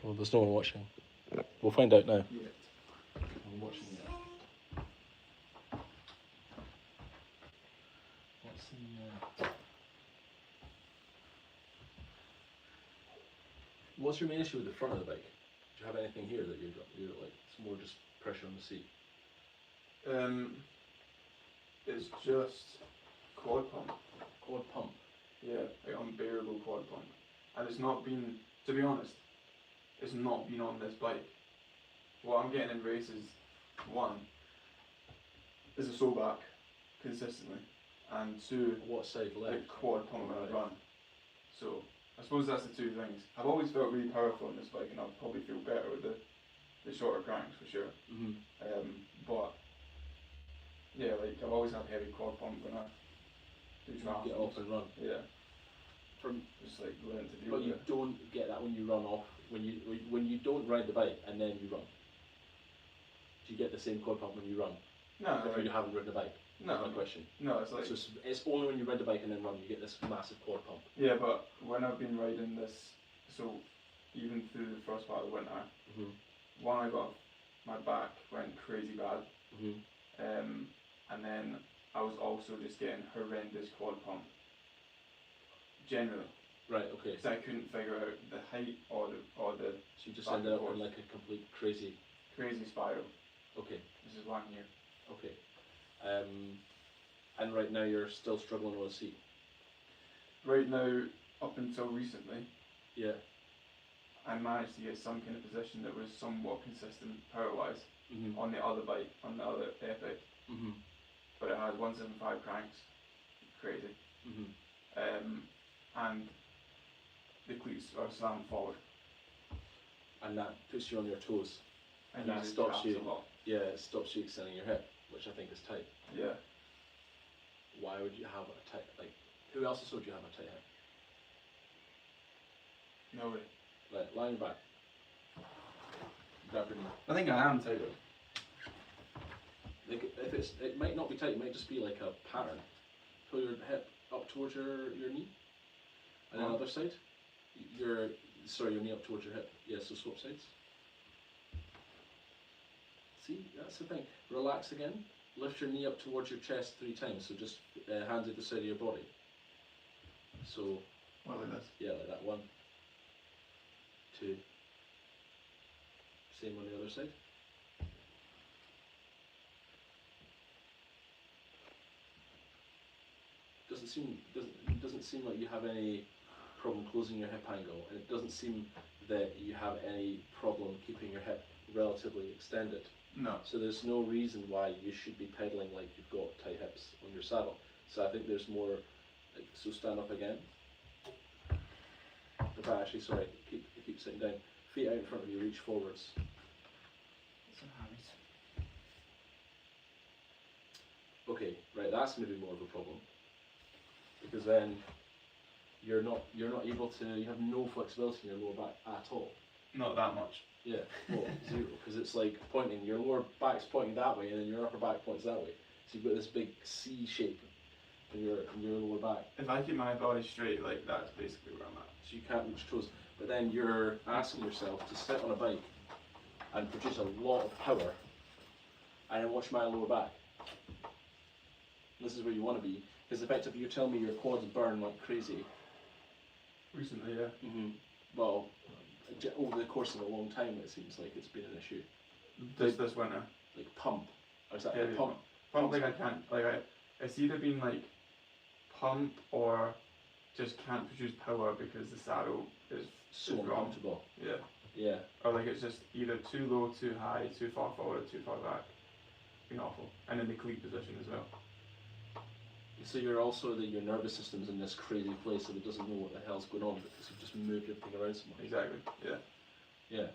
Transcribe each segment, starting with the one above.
Well, there's no one watching. We'll find out now. Yeah. I'm watching it. What's the, What's your main issue with the front of the bike? Do you have anything here that you're like, it's more just pressure on the seat? It's just quad pump. Quad pump? Yeah, like unbearable quad pump. And it's not been, to be honest, it's not been on this bike. What I'm getting in races, one, is a sore back, consistently. And two, What side left? like quad pump when I run. So, I suppose that's the two things. I've always felt really powerful on this bike, and I'll probably feel better with the shorter cranks for sure. Mm-hmm. But yeah, like I've always had heavy quad pump when I do triathlons. Get off and run. Yeah. From, Just like learn to deal but with you it. don't get that when you run off. When you don't ride the bike and then you run. Do you get the same quad pump when you run? No, If like, you haven't ridden a bike. no, That's my question. no, it's like So it's only when you ride the bike and then run you get this massive quad pump. yeah, but when I've been riding this, so even through the first part of the winter, Mm-hmm. one I got my back went crazy bad, Mm-hmm. and then I was also just getting horrendous quad pump. Generally, Right. Okay. because I couldn't figure out the height or the So you just back ended and up in forth. like a complete crazy. crazy spiral. Okay. This is one here. Okay. And right now you're still struggling with a seat. Right now, up until recently, Yeah. I managed to get some kind of position that was somewhat consistent power-wise Mm-hmm. on the other bike, on the other Epic, Mm-hmm. but it had 175 cranks, crazy, Mm-hmm. and the cleats are slammed forward. And that puts you on your toes. And that use stops caps you. a lot. Yeah, it stops you extending your hip, which I think is tight. Yeah. Why would you have a tight, like, who else has told you have a tight hip? No way. Right, lie on your back. Grab your knee. I think I am tighter. Like, if it might not be tight, it might just be like a pattern. Pull your hip up towards your knee. And then Oh. other side. Your knee up towards your hip. Yeah, so swap sides. See, that's the thing. Relax again. Lift your knee up towards your chest 3 times. So just hands at the side of your body. So, Well, like this. yeah, like that. 1, 2. Same on the other side. Doesn't seem like you have any problem closing your hip angle, and it doesn't seem that you have any problem keeping your hip relatively extended. No. So there's no reason why you should be pedaling like you've got tight hips on your saddle. So I think there's more, like, so stand up again. In fact, actually, sorry, keep sitting down. Feet out in front of you, reach forwards. It's a habit. Okay, right, that's maybe more of a problem. Because then you're not able to, you have no flexibility in your lower back at all. Not that much. Yeah, well, 0, because it's like pointing, your lower back's pointing that way and then your upper back points that way. So you've got this big C shape in your lower back. If I keep my body straight, like that's basically where I'm at. So you can't reach toes. But then you're asking yourself to sit on a bike and produce a lot of power and then watch my lower back. This is where you want to be. Because effectively you're telling me your quads burn like crazy. Recently, yeah. Well, over the course of a long time it seems like it's been an issue. This winter. Like pump. Or is that Yeah, like pump? Pump like I can't, like it's either been like pump or just can't produce power because the saddle is So wrong. uncomfortable. Yeah. Yeah. Or like it's just either too low, too high, too far forward, too far back. Been awful. And in the cleat position as well. So you're also that your nervous system's in this crazy place that it doesn't know what the hell's going on because you've just moved everything around so much. Exactly. Yeah. Yeah.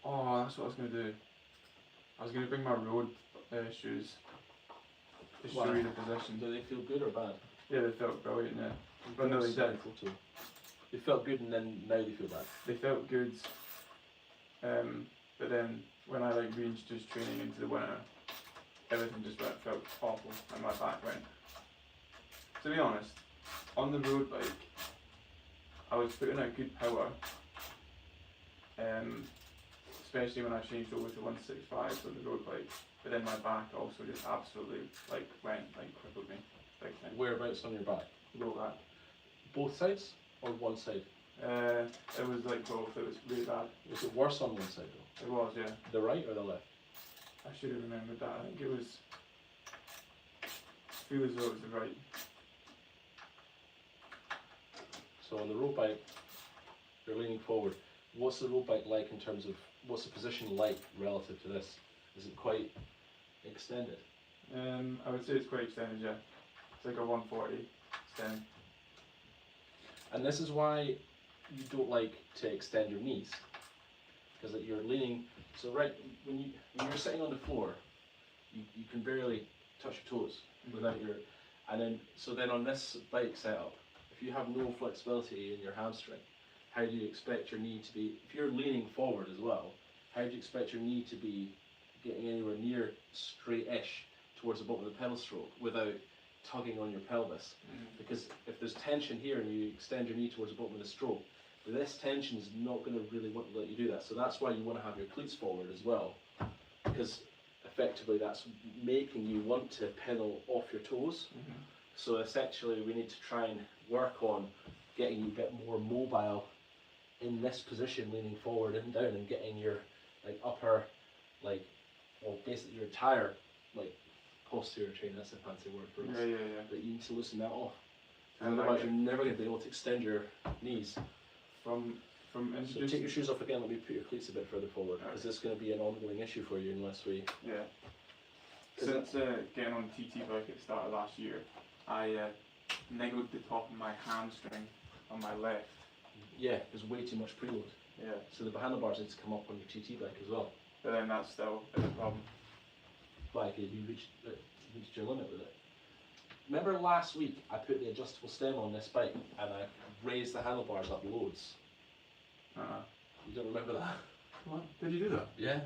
Oh, that's what I was gonna do. I was gonna bring my road shoes to show Why? you the position. Do they feel good or bad? Yeah, they felt brilliant. Yeah. But no, they did. Photo. They felt good and then now they feel bad. They felt good. But then when I like reintroduced training into the winter, everything just felt awful and my back went. To be honest, on the road bike, I was putting out good power, especially when I changed over to 165 on the road bike. But then my back also just absolutely crippled me. Big time. Whereabouts on your back? Low back. Both sides or one side? It was like both. It was really bad. Was it worse on one side though? It was, yeah. The right or the left? I should have remembered that. I think it was. I feel as though it was the right. So on the road bike, you're leaning forward. What's the road bike like in terms of, what's the position like relative to this? Is it quite extended? I would say it's quite extended, yeah. It's like a 140 extend. And this is why you don't like to extend your knees, because you're leaning. So right when you're sitting on the floor, you can barely touch your toes without your. And then on this bike setup, if you have no flexibility in your hamstring, how do you expect your knee to be? If you're leaning forward as well, how do you expect your knee to be getting anywhere near straight-ish towards the bottom of the pedal stroke without tugging on your pelvis? Because if there's tension here and you extend your knee towards the bottom of the stroke, this tension is not going to really want to let you do that. So that's why you want to have your cleats forward as well, because effectively that's making you want to pedal off your toes. So essentially we need to try and work on getting you a bit more mobile in this position, leaning forward and down, and getting your upper, basically your entire posterior chain. That's a fancy word for it. Yeah. But you need to loosen that off. And Otherwise you're never going to be able to extend your knees. From So take your shoes off again. Let me put your cleats a bit further forward, because this is going to be an ongoing issue for you unless we. Yeah. Since getting on the TT bike at the start of last year, I niggled the top of my hamstring on my left. Yeah, there's way too much preload. Yeah. So the handlebars need to come up on your TT bike as well. But then that's still a problem. Like you reached your limit with it. Remember last week I put the adjustable stem on this bike and I raised the handlebars up loads. You don't remember that? What? Did you do that? Yeah.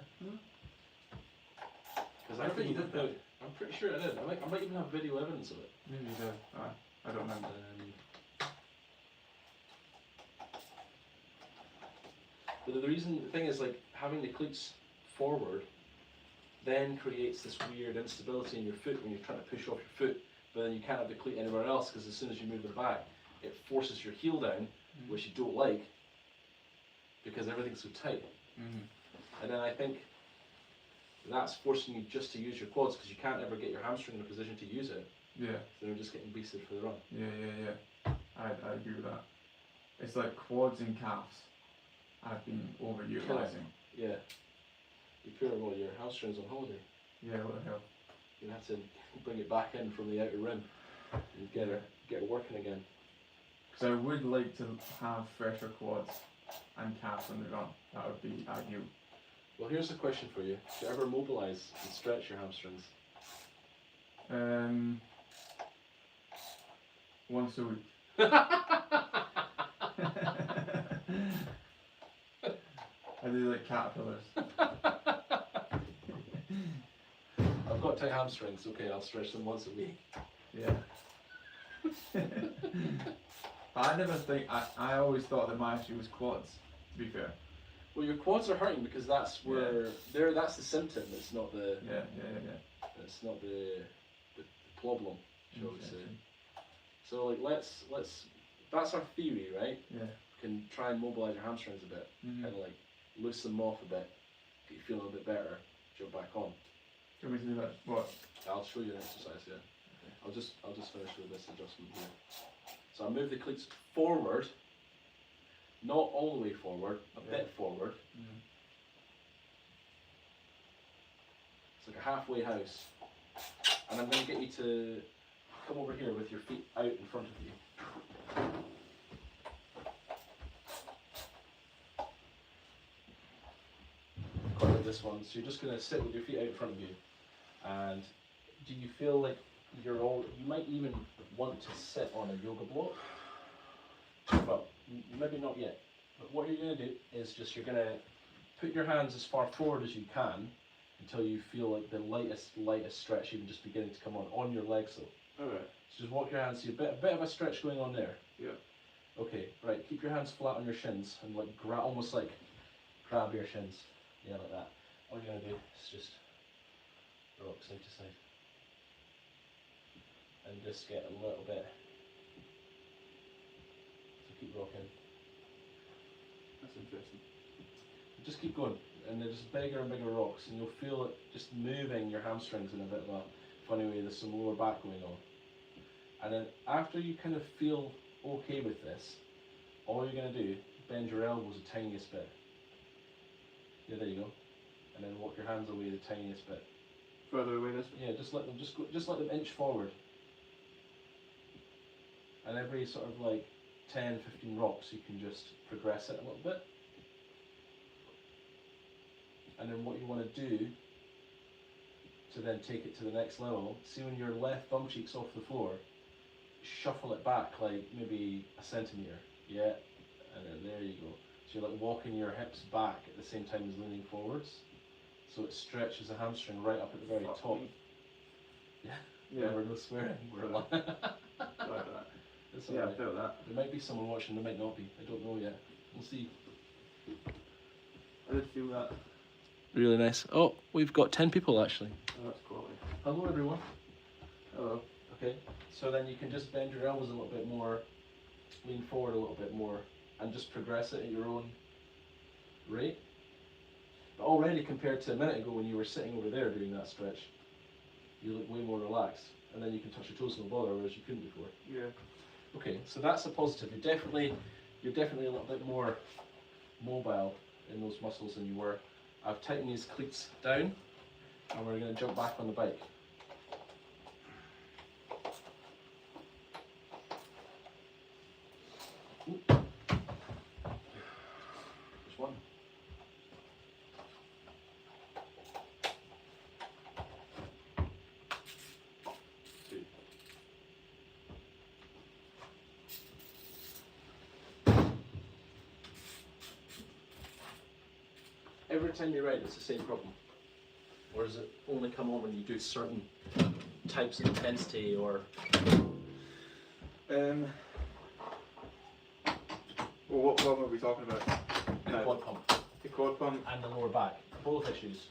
Because I think you did that. I'm pretty sure I did. I might even have video evidence of it. Maybe you did. I don't remember. But the thing is, having the cleats forward then creates this weird instability in your foot when you're trying to push off your foot, but then you can't have the cleat anywhere else, because as soon as you move them back, it forces your heel down, which you don't like, because everything's so tight. And then I think that's forcing you just to use your quads, because you can't ever get your hamstring in a position to use it. Yeah. So you're just getting beasted for the run. Yeah. I agree with that. It's like quads and calves I've been overutilizing. Yeah. You put your hamstrings on holiday. Yeah, what the hell? You have to bring it back in from the outer rim and get it working again. Because I would like to have fresher quads and calves on the run. That would be ideal. Well, here's a question for you. Do you ever mobilise and stretch your hamstrings? Once a week. I do like caterpillars. I've got tight hamstrings. Okay, I'll stretch them once a week. Yeah. I never think. I always thought that my issue was quads. To be fair. Well, your quads are hurting because that's where that's the symptom. It's not the. Yeah. It's not the problem, shall we say? So let's that's our theory, right? Yeah. We can try and mobilise your hamstrings a bit, and loosen them off a bit, get you feeling a bit better, jump back on. Do you want me to do that? What? I'll show you an exercise, yeah. Okay. I'll just finish with this adjustment here. So I move the cleats forward, not all the way forward, a bit forward. It's like a halfway house. And I'm going to get you to come over here with your feet out in front of you. Quite like this one. So you're just going to sit with your feet out in front of you. And do you feel like you might even want to sit on a yoga block? Well, maybe not yet. But what you're going to do is you're going to put your hands as far forward as you can until you feel like the lightest stretch even just beginning to come on your legs though. Alright. So just walk your hands, see a bit of a stretch going on there. Yeah. Okay, right, keep your hands flat on your shins and almost like grab your shins, yeah, like that. All you're going to do is just rock side to side. And just get a little bit. So keep rocking. That's interesting. Just keep going, and there's bigger and bigger rocks, and you'll feel it just moving your hamstrings in a bit of a funny way. There's some lower back going on. And then after you kind of feel okay with this, all you're going to do, bend your elbows the tiniest bit. Yeah, there you go. And then walk your hands away the tiniest bit. Further away this way? Yeah, just let them inch forward. And every sort of like 10, 15 rocks, you can just progress it a little bit. And then what you want to do to then take it to the next level, see when your left bum cheek's off the floor, shuffle it back like maybe a centimetre, yeah, and then there you go. So you're like walking your hips back at the same time as leaning forwards, so it stretches the hamstring right up at the very top. Yeah, Yeah. We're no swearing, we're like that. It's Yeah, alright. I felt that. There might be someone watching, there might not be, I don't know yet, we'll see. I did feel that. Really nice. Oh, we've got 10 people actually. Oh, that's quality. Hello everyone. Hello. Okay, so then you can just bend your elbows a little bit more, lean forward a little bit more, and just progress it at your own rate. But already compared to a minute ago when you were sitting over there doing that stretch, you look way more relaxed, and then you can touch your toes no bother, whereas you couldn't before. Yeah. Okay, so that's a positive. You're definitely a little bit more mobile in those muscles than you were. I've tightened these cleats down, and we're going to jump back on the bike. Just one. Two. Every time you ride, it's the same problem. Or does it only come on when you do certain types of intensity or? Well, what problem are we talking about? The quad pump The quad pump. and the lower back, both issues.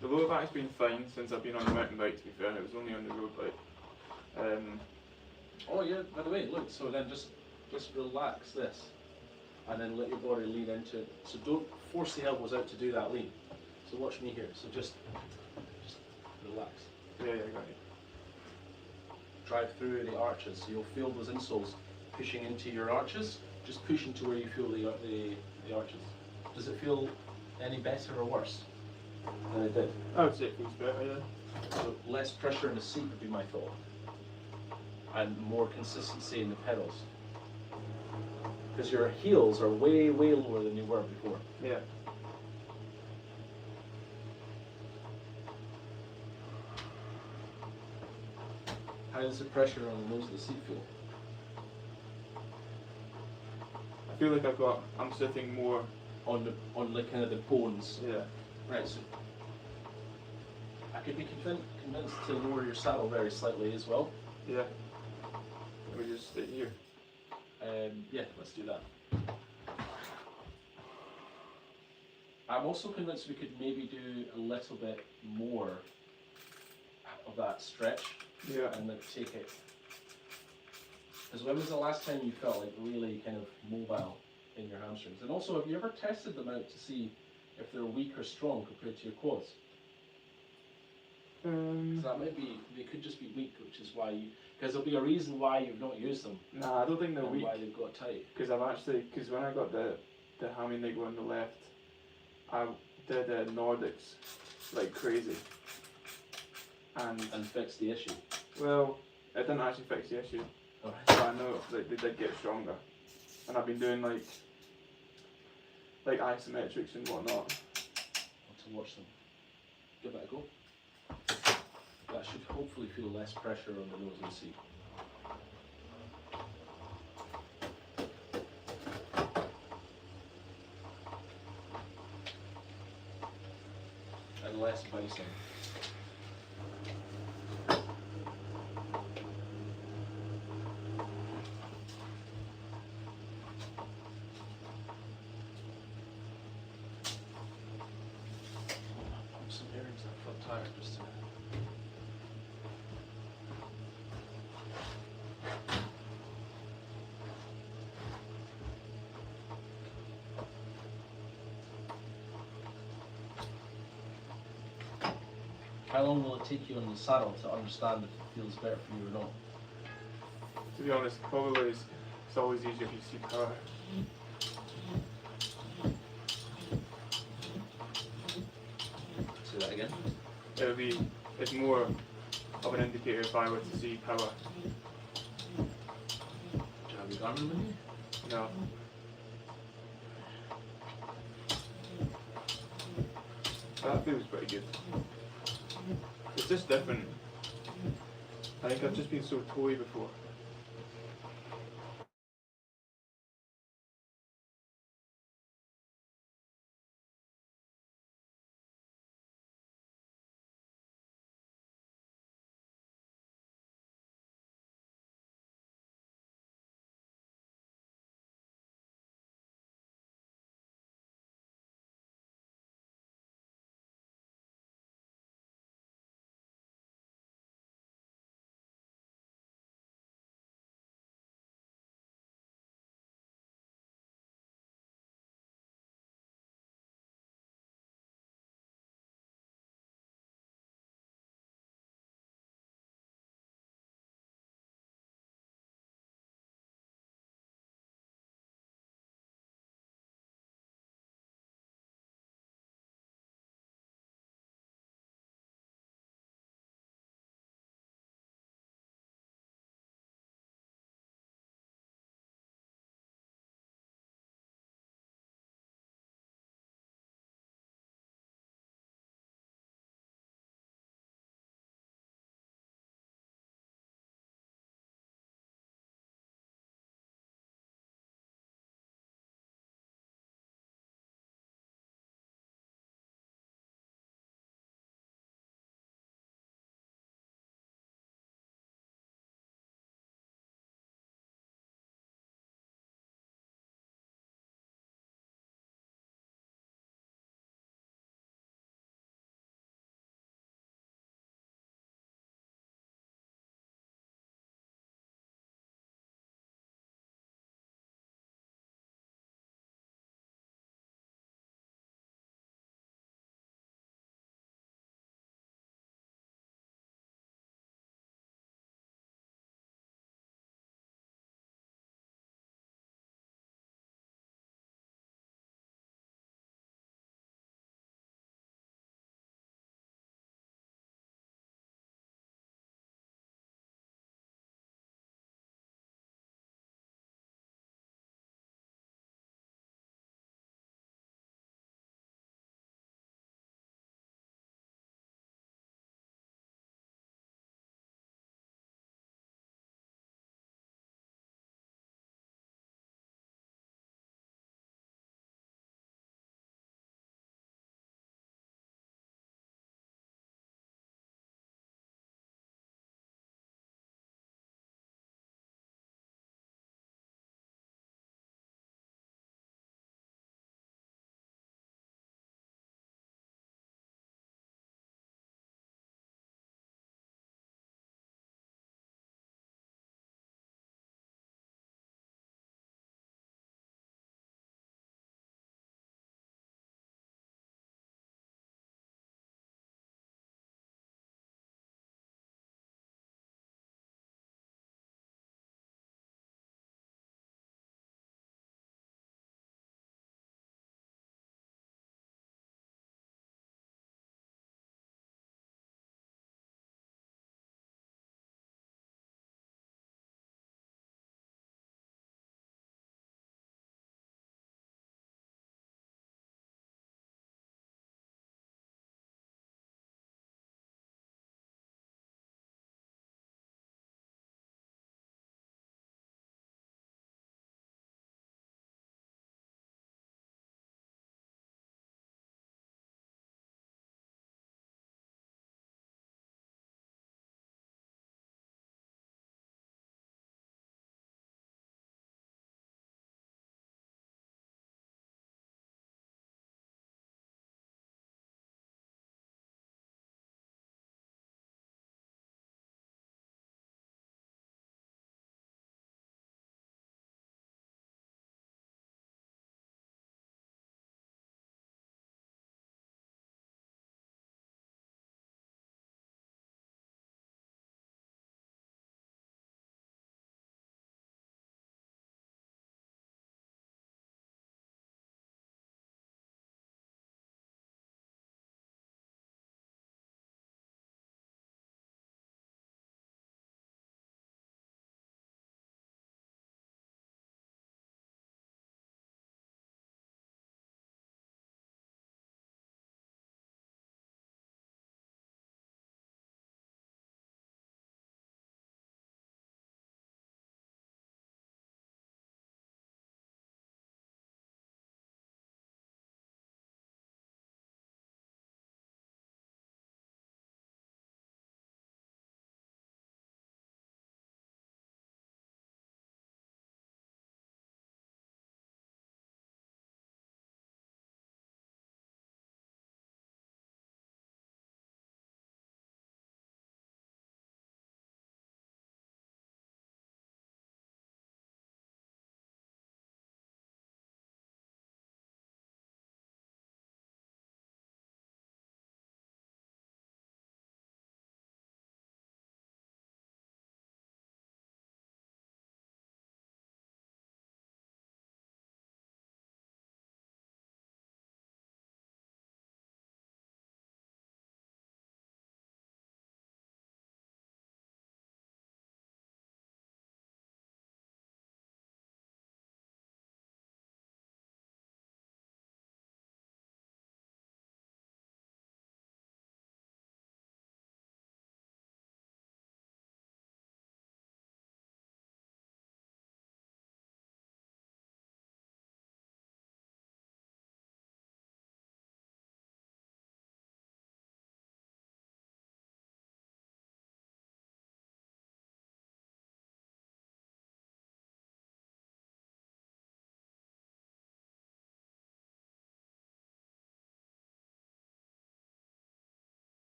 The lower back's been fine since I've been on the mountain bike, to be fair, and it was only on the road bike. Oh yeah, by the way, look, so then just relax this and then let your body lean into it. So don't force the elbows out to do that lean. So watch me here, so just relax. Yeah, I got you. Drive through the arches, so you'll feel those insoles pushing into your arches. Just push into where you feel the arches. Does it feel any better or worse than it did? I would say it feels better, yeah. So less pressure in the seat would be my thought. And more consistency in the pedals. Because your heels are way, way lower than you were before. Yeah. How does the pressure on the nose of the seat feel? I feel like I'm sitting more. On the kind of the bones. Yeah. Right, so I could be convinced to lower your saddle very slightly as well. Yeah. Let me just stay here. Yeah, let's do that. I'm also convinced we could maybe do a little bit more of that stretch. Yeah. And then take it. Because when was the last time you felt like really kind of mobile in your hamstrings? And also, have you ever tested them out to see if they're weak or strong compared to your quads? Because that might be, they could just be weak, which is why you, because there'll be a reason why you've not used them. Nah, I don't think they're and weak. why they've got tight. Because when I got the hammy leg on the left, I did Nordics like crazy. And fix the issue. Well, it didn't actually fix the issue. Alright. But I know like they did get stronger. And I've been doing like isometrics and whatnot. To watch them. Give that a go. That should hopefully feel less pressure on the nose of the seat. And less bicing. How long will it take you on the saddle to understand if it feels better for you or not? To be honest, probably it's always easier if you see power. Say that again. It's more of an indicator if I were to see power. Do you have your Garmin with you? No. That feels pretty good. It's just different. I think I've just been so toy before.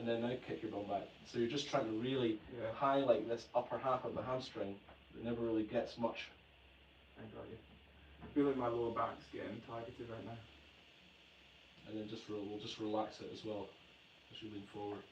and then now kick your bum back. So you're just trying to really Yeah. highlight this upper half of the hamstring that never really gets much. I got you. I feel like my lower back's getting targeted right now. And then we'll just relax it as well as you lean forward.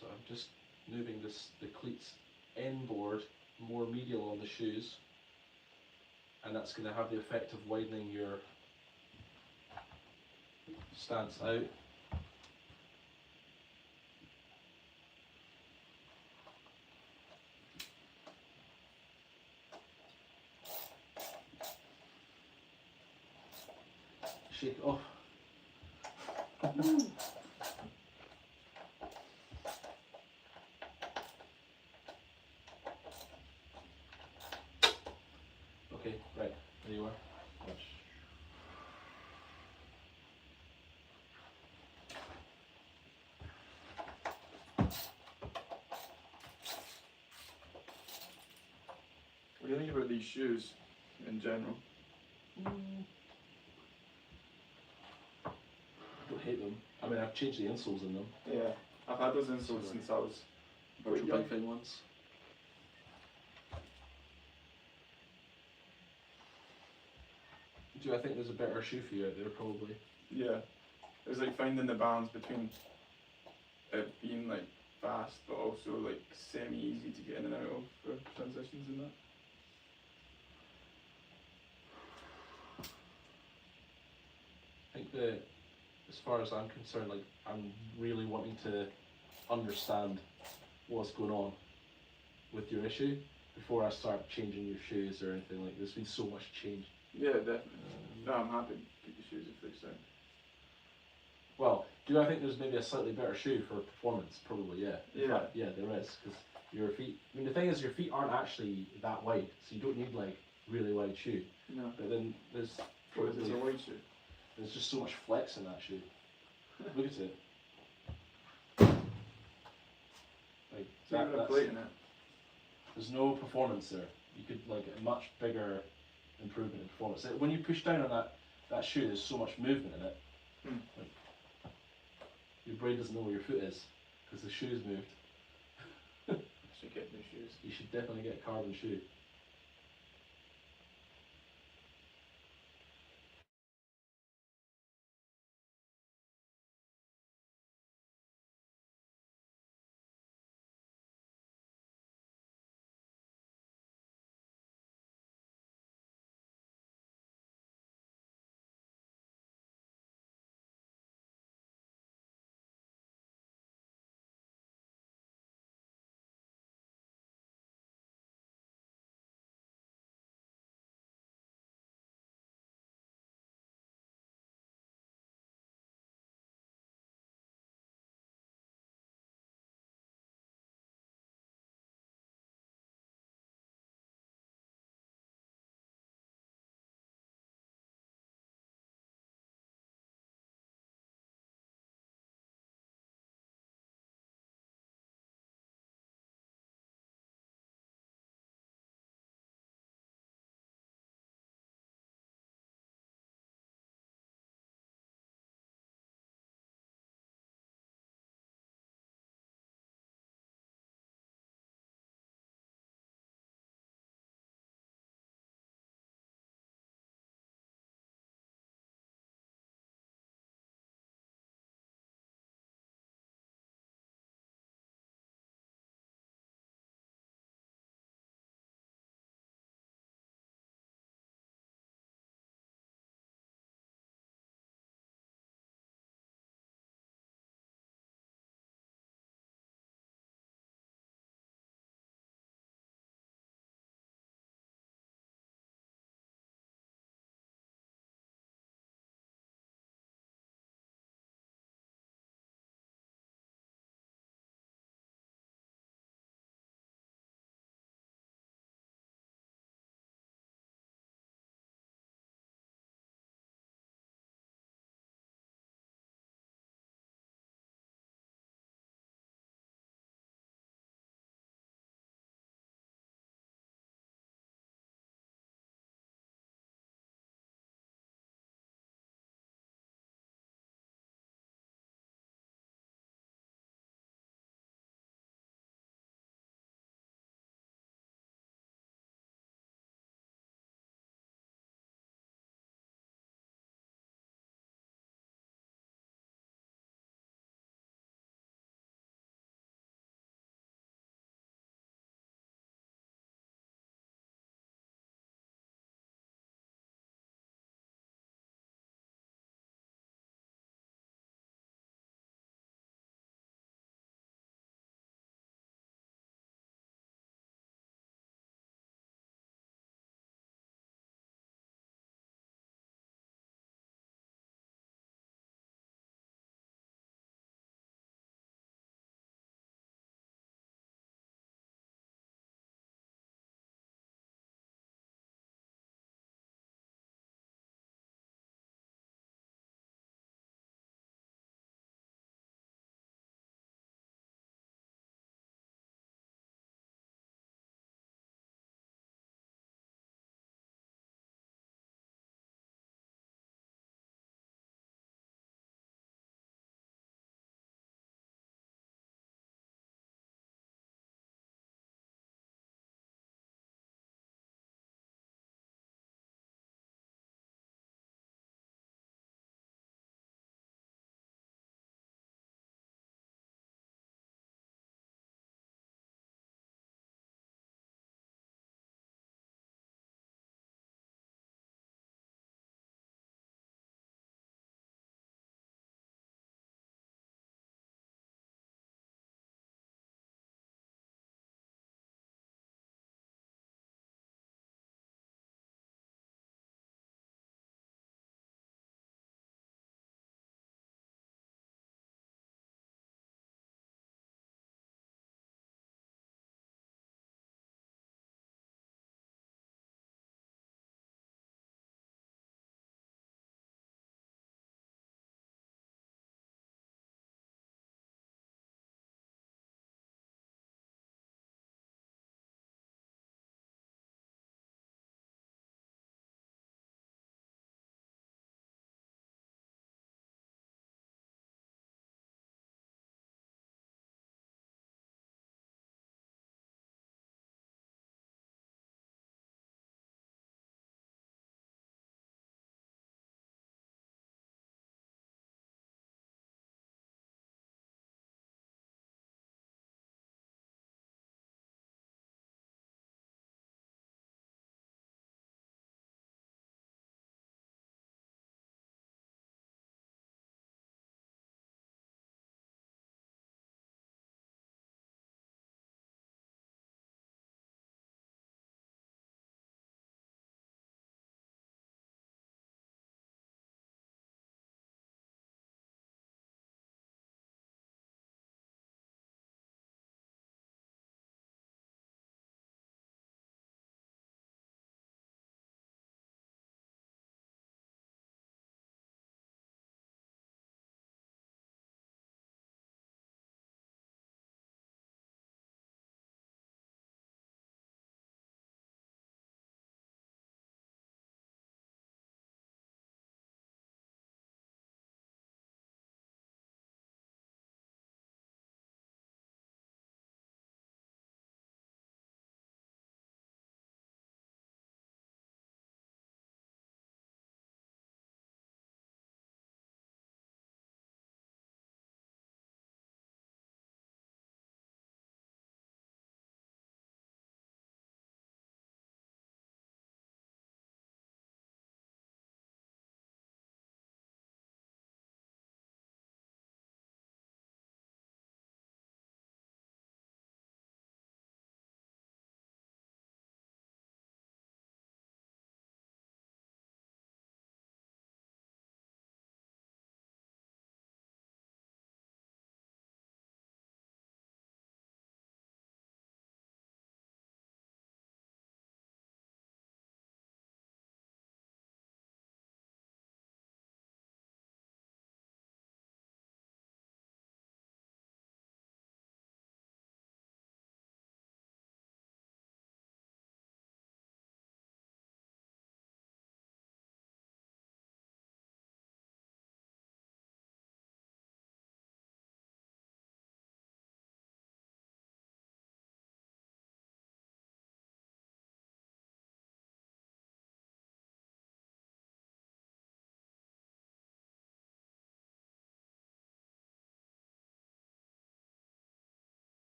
So I'm just moving the cleats inboard, more medial on the shoes, and that's going to have the effect of widening your stance out. Shake it off. Okay, right, there you are. Watch. What do you think about these shoes in general? I don't hate them. I mean, I've changed the insoles in them. Yeah, I've had those insoles since I was Virtual young. bike fin ones. Do I think there's a better shoe for you out there? Probably. Yeah, it was like finding the balance between it being like fast but also like semi-easy to get in and out of for transitions and that. I think that, as far as I'm concerned, like I'm really wanting to understand what's going on with your issue before I start changing your shoes or anything. Like there's been so much change. Yeah, definitely. No, I'm happy to keep the shoes if they sound. Well, do I think there's maybe a slightly better shoe for performance? Probably, yeah. In Yeah. fact, yeah, there is, because your feet. I mean, the thing is, your feet aren't actually that wide, so you don't need like really wide shoe. No. But then there's What is it, a probably- white shoe? there's just so much flex in that shoe. Look at it. Like It's not even a that's- plate in it. There's no performance there. You could like get a much bigger improvement in performance. Like, when you push down on that shoe, there's so much movement in it. Like, your brain doesn't know where your foot is because the shoe's moved. I should get new shoes. You should definitely get a carbon shoe.